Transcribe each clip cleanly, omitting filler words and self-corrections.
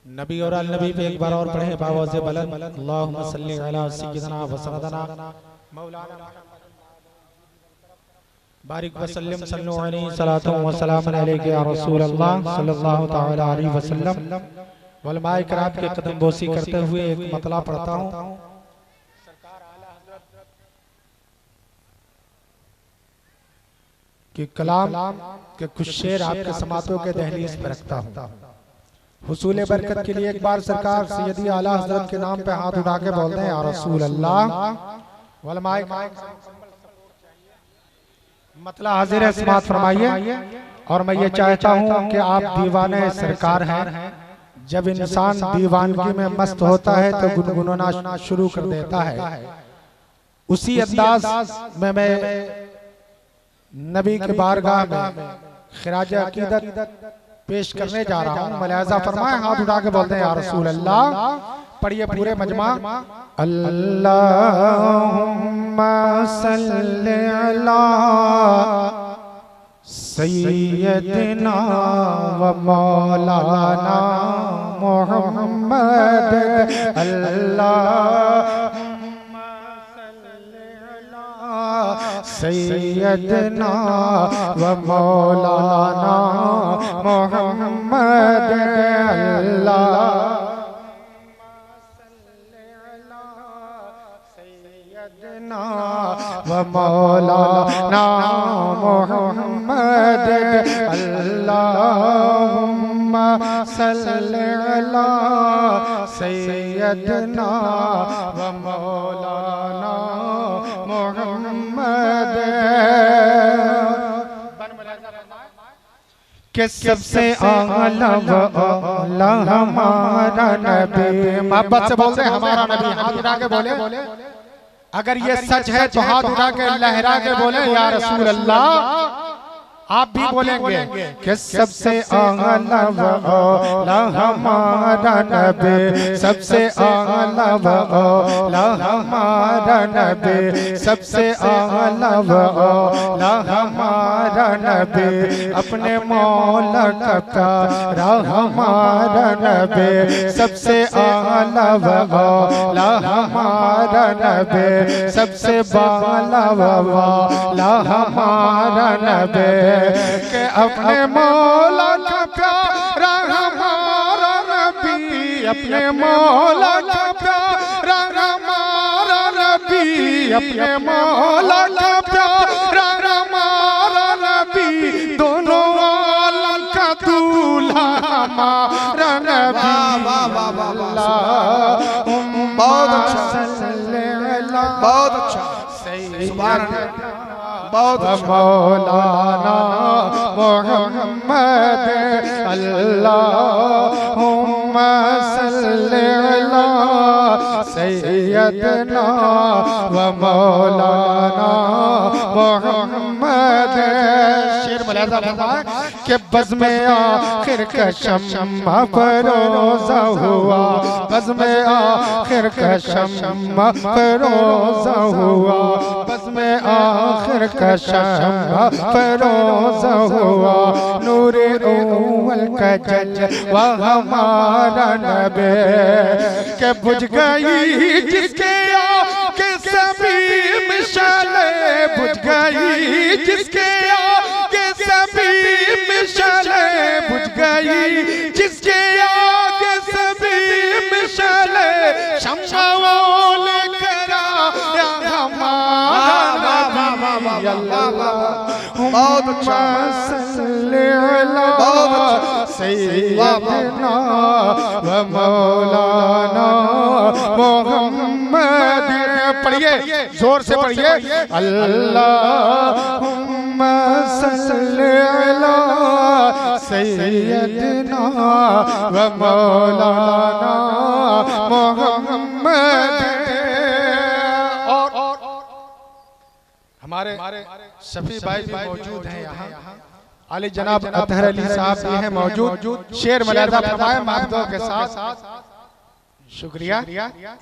नबी और अल नबी पे एक बार और पढ़े बाबा से बुलंद अल्लाहुम्मा सल्ली अला सय्यिदना व सय्यदना मौलाना बारिक वसल्लम सल्लु अलैहि सलातु व सलाम अलैका या रसूल अल्लाह सल्लल्लाहु तआला अलैहि वसल्लम। उलमाए किराम के कदम बोसी करते हुए एक मतला पढ़ता हूँ। कि कलाम के कुछ शेर आपके समातों के दहलीज पर रखता हूँ। हुसूल बरकत के लिए एक बार सरकार सैयदी आला हजरत के नाम पे हाथ उठा के बोलते हैं या रसूल अल्लाह। उलमाए मतला हाजिर है, समात फरमाइए। और मैं ये चाहता हूँ कि आप दीवाने सरकार हैं, जब इंसान दीवानगी में मस्त होता है तो गुनगुनाना शुरू कर देता है। उसी अंदाज में मैं नबी के बारगाह में खिराज अकीदत पेश करने जा रहा हूँ। मुलाहिजा फरमाएं, हाथ उठा के बोलते हैं या रसूल अल्लाह। पढ़िए पूरे मजमा। अल्लाहुम्मा सल्ली अला सय्यदिना व मौलाना मुहम्मद। अल्लाहुम्मा सल्ली अला सय्यदिना व मौलाना मुहम्मद। व मौलाना मुहम्मद। अल्लाहुम्मा सल्ली अला सय्यदना व मौलाना मुहम्मद। के सबसे आला व आला हमारा नबी। मोहब्बत से बोलते हैं हमारा नबी। हाथ उठा के बोले, अगर ये सच है तो हाथ उठा के लहरा के बोले या रसूल अल्लाह। आप भी बोलेंगे कि सबसे आला व आला हमारा नबी, सबसे आला व आला हमारा नबी, सबसे आला व आला हमारा नबी, अपने मौला का प्यारा हमारा नबी, सबसे आला व आला हमारा नबी, सबसे बाला व आला हमारा नबी, के अपने मौला का प्यारा हमारा नबी, अपने मौला का प्यारा हमारा नबी, अपने मौला का प्यारा हमारा नबी, दोनों आलम का दूल्हा हमारा नबी। बहुत अच्छा, बहुत अच्छा, सुभान अल्लाह। मौलाना मुहम्मद। अल्लाहुम्मा सल्ली अला सय्यदना व मौलाना मुहम्मद। शेर मुलाहिजा फरमाए कि बज़्म आखिर का शम्मा फरोज़ा हुआ, बज़्म आखिर का शम्मा फरोज़ा हुआ, बज़्म आखिर का शम्मा फरोज़ा हुआ, नूरे अव्वल का जलवा हमारा नबी, के बुझ गई जिसके आगे सभी मिसाले, बुझ गई जिसके आगे सभी मिसाले, बुझ गई जिसके आगे सभी मिसाले, शम्मा वो लेकर आया हमारा नबी। बहुत अच्छा, सय्यदना व मौलाना मुहम्मद। पढ़िए, जोर से पढ़िए। अल्लाहुम्मा सल्ली अला सय्यदना व मौलाना मुहम्मद। हमारे शफी भाई भी मौजूद हैं यहाँ। आले जनाब अतहर अली साहब भी हैं मौजूद। शेर मुलाहिजा फरमाए महबूबों के साथ। शुक्रिया।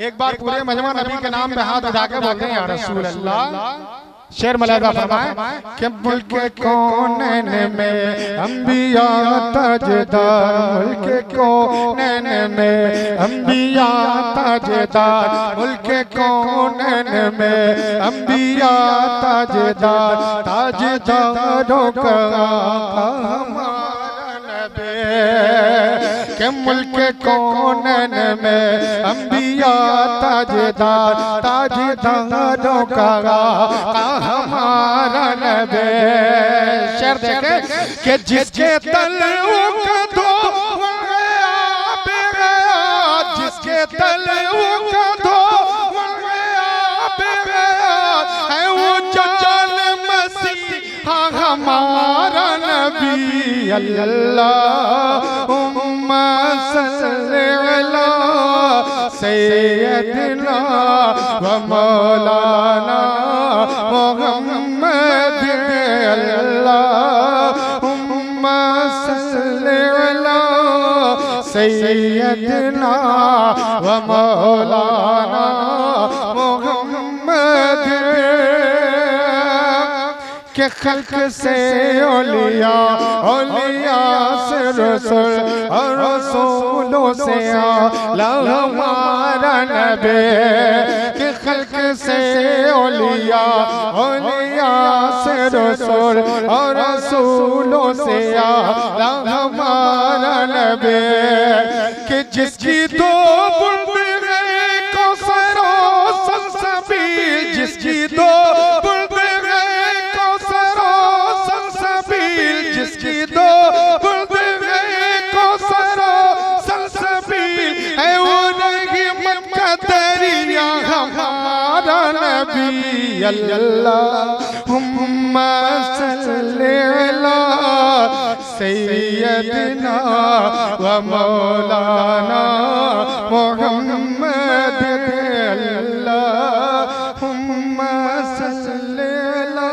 एक बार पूरे मजमा नबी के नाम पे हाथ उठा के बोलते हैं या रसूल अल्लाह। शेर मलाइका फरमाए कि मुल्क कौनैन में अंबिया ताजदार, मुल्क कौनैन में अंबिया ताजदार, मुल्क कौनैन में अंबिया ताजदार, ताजदारों का हमारा नबी के मुल्क कौनैन में अंबिया ताजदार, ताजदारों का हमारा नबी। शेर देखे कि जिसके तलवों का धो गया, जिसके तलवों का धो है वो जान मसीहा हमारा नबी। अल्लाहुम्मा सल्ली अला सय्यदना व मौलाना मुहम्मद। अल्लाहुम्मा सल्ली अला सय्यदना व मौलाना मुहम्मद। के खल्क से औलिया, औलिया से रसूल और रसूलों से आला हमारा नबी। के खल्क से औलिया, औलिया से रसूल और रसूलों से आला हमारा नबी। कि जिसकी दो बुलबुल कौसर और सलसबील, जिसकी दो जिसकी दो बुलबुल कौसर सलसबील है वो रहमत का दरिया हमारा नबी। अल्लाहुम्मा सल्ली अला सय्यदना व मौलाना मुहम्मद। अल्लाहुम्मा सल्ली अला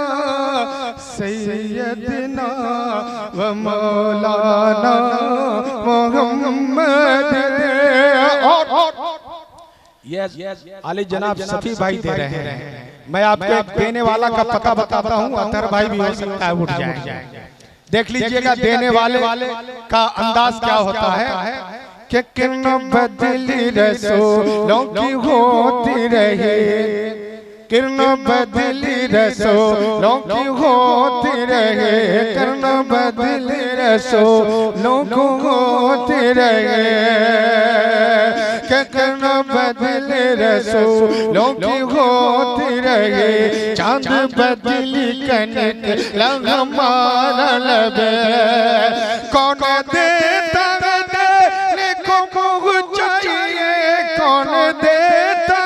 सय्यदना व मौलाना मुहम्मद। आली जनाब सफी भाई दे रहे हैं। मैं आपको देने वाला का पता बताता हूँ, अतर भाई भी हो सकता है उठ जाए। देख लीजिएगा देने वाले का अंदाज क्या होता है कि किरण बदली रसूलों की होती रही, किरण बदली रसूलों की होती रहे, किरण बदली रसूलों को होती रहे। किरण बदली रसूलों की होती रहे, चांद बदली कनक हमारा नबी। कौन देता देने को मुँह चाहिए, कौन देता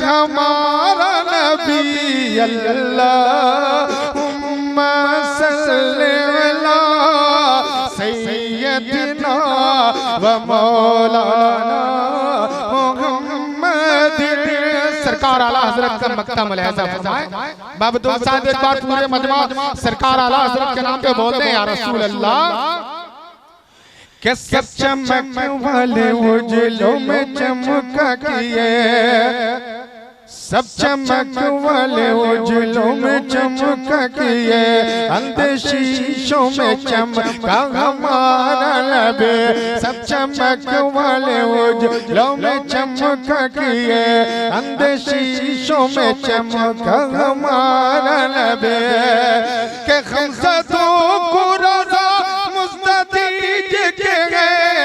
हमारा नबी। अल्लाहुम्मा सल्ली अला सय्यदना व मौलाना मुहम्मद। सरकार आला हजरत का मक्ता मुलाहिजा फरमाए। बाबतुल साद एक बार पूरे मजमा सरकार आला हजरत के नाम पे बोलते हैं या रसूल अल्लाह। के सब चमक वाले उजलों में चमका किए, सब चमक वाले उजलों में चमका किए, अंधे शीशों में चमका हमारा नबी। सब चमक वाले उजलों में चमका किए, अंधे शीशों में चमका हमारा नबी। के हमज़दों को रज़ा मुस्तदीज के गए,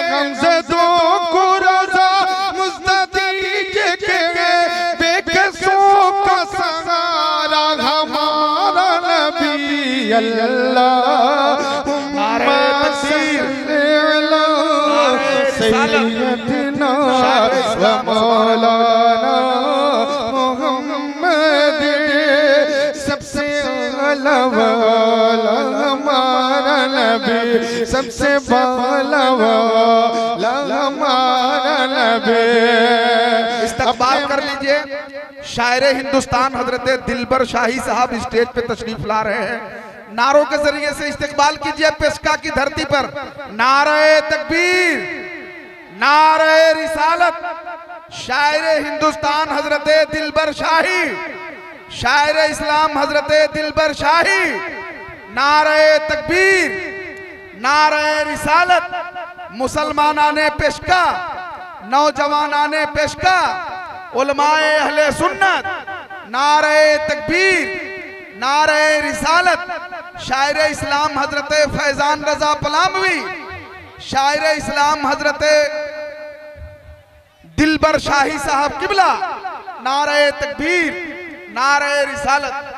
हमज़दों को रज़ा मुस्तदीज के गए, बेकसों का सहारा हमारा नबी। अल्लाहुम्मा सल्ली अला सय्यदना व मौलाना मुहम्मद। सबसे आला वाला हमारा नबी, सबसे बाला वाला हमारा नबी। इस्तकबाल कर लीजिए। शायर हिंदुस्तान हजरत दिलबर शाही साहब स्टेज पे तशरीफ ला रहे हैं। नारों के जरिए से इस्तकबाल कीजिए पेशका की धरती पर। नारे तकबीर, नारे रिसालत, शायर हिंदुस्तान हजरत दिलबर शाही, शायर इस्लाम हजरत दिलबर शाही, नारे तकबीर, नारे रिसालत, मुसलमानाने पेशका, नौजवानाने पेशका, उलमाए अहले सुन्नत, नारे तकबीर, नारे रिसालत, शायर इस्लाम हजरत फैजान रजा पलामवी, शायर इस्लाम हजरत दिलबर शाही साहब किबला, नारे तकबीर, नारे रिसालत।